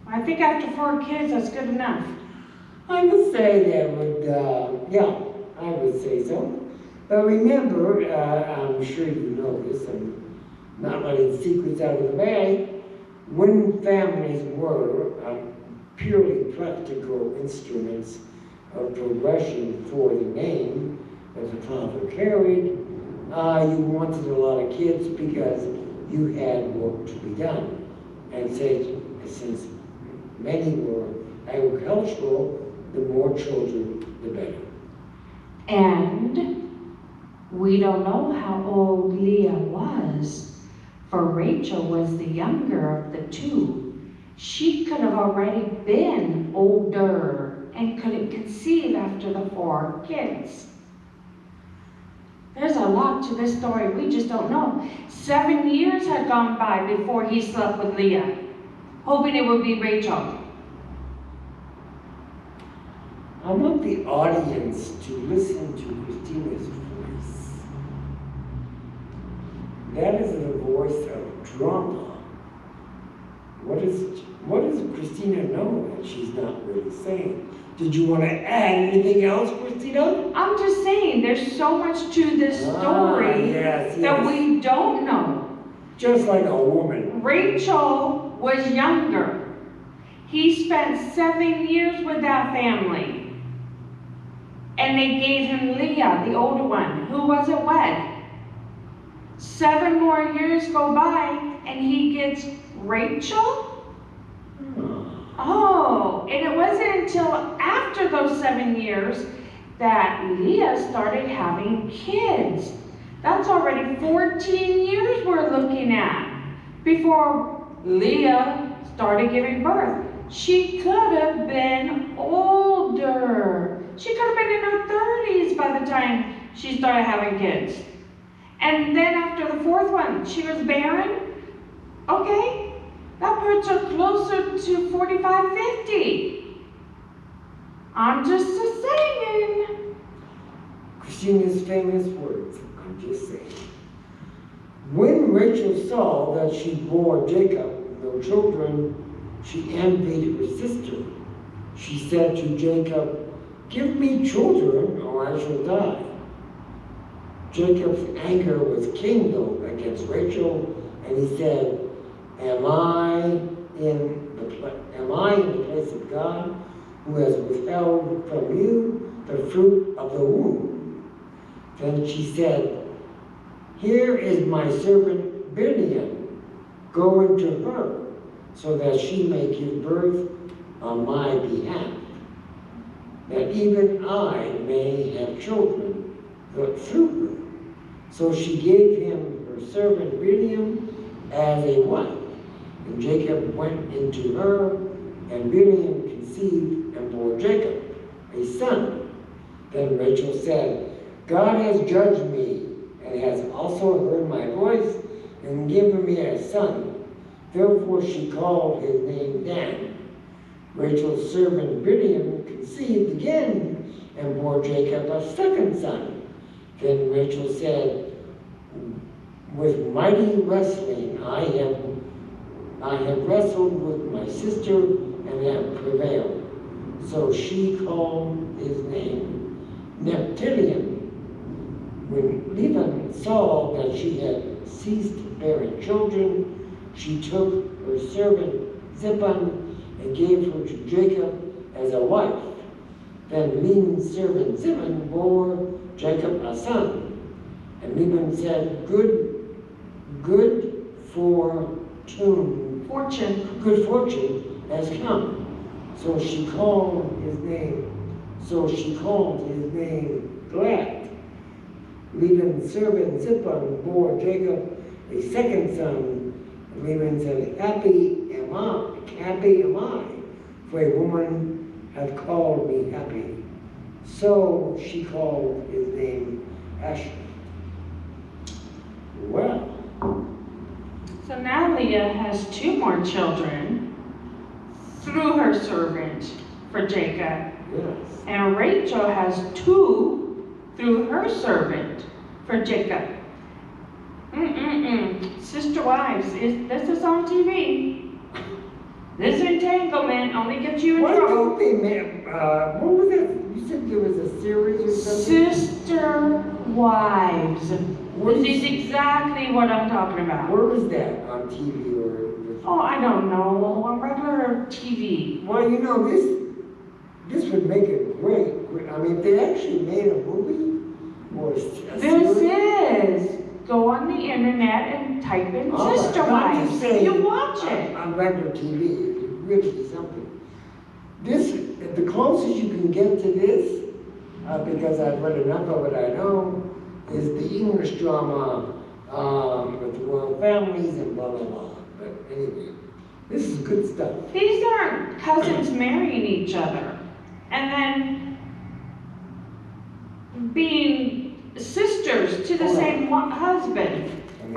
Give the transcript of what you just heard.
I think after 4 kids, that's good enough. I would say that would, yeah, I would say so. But remember, I'm sure you know this, I'm not letting secrets out of the bag. When families were purely practical instruments of progression for the name that the father carried, you wanted a lot of kids because you had work to be done. And since many were agricultural, the more children, the better. And we don't know how old Leah was, for Rachel was the younger of the two. She could have already been older and couldn't conceive after the 4 kids. There's a lot to this story, we just don't know. 7 years had gone by before he slept with Leah, hoping it would be Rachel. I want the audience to listen to Christina's voice. That is the voice of drama. What does Christina know that she's not really saying? Did you want to add anything else, Christina? I'm just saying, there's so much to this story that we don't know. Just like a woman. Rachel was younger. He spent 7 years with that family. And they gave him Leah, the older one, who wasn't wed. 7 more years go by, and he gets Rachel? Oh, and it wasn't until after those 7 years that Leah started having kids. That's already 14 years we're looking at before Leah started giving birth. She could have been older. She could have been in her 30s by the time she started having kids. And then after the 4th one, she was barren. Okay, that puts her closer to 45, 50. I'm just saying. Christina's famous words, I'm just saying. When Rachel saw that she bore Jacob no children, she envied her sister. She said to Jacob, "Give me children, or I shall die." Jacob's anger was kindled against Rachel, and he said, Am I in the place of God, who has withheld from you the fruit of the womb? Then she said, Here is my servant Biliam. Go into her, so that she may give birth on my behalf, that even I may have children through her. So she gave him her servant Biliam as a wife. And Jacob went into her, and Biliam conceived and bore Jacob a son. Then Rachel said, God has judged me, and has also heard my voice, and given me a son. Therefore she called his name Dan. Rachel's servant Biliam conceived again, and bore Jacob a second son. Then Rachel said, With mighty wrestling I have wrestled with my sister and have prevailed. So she called his name Naphtalian. When Laban saw that she had ceased bearing children, she took her servant Zippon and gave her to Jacob as a wife. Then Laban's servant Zippon bore Jacob a son. And Laban said, Good fortune has come. So she called his name Glad. Laban's servant Zippon bore Jacob a second son. And Laban said, Happy am I, for a woman hath called me happy. So she called his name Asher. Well. So now Leah has 2 more children through her servant for Jacob. Yes. And Rachel has 2 through her servant for Jacob. Sister wives, this is on TV. only gets you in Why trouble. don't they, what was that? You said there was a series or something? Sister Wives. What This is- is exactly what I'm talking about. Where is that on TV or? Oh, I don't know, on regular TV. Well, you know, this would make it great. I mean, if they actually made a movie or a This series. is, go on the internet and type in All right, Sister I'm just Wives. saying, You watch it. On regular TV, it really is something. This, the closest you can get to this, because I've read enough of it, I know, is the English drama with the royal families and blah, blah, blah. But anyway, this is good stuff. These aren't cousins marrying each other and then being sisters to the same husband. I mean,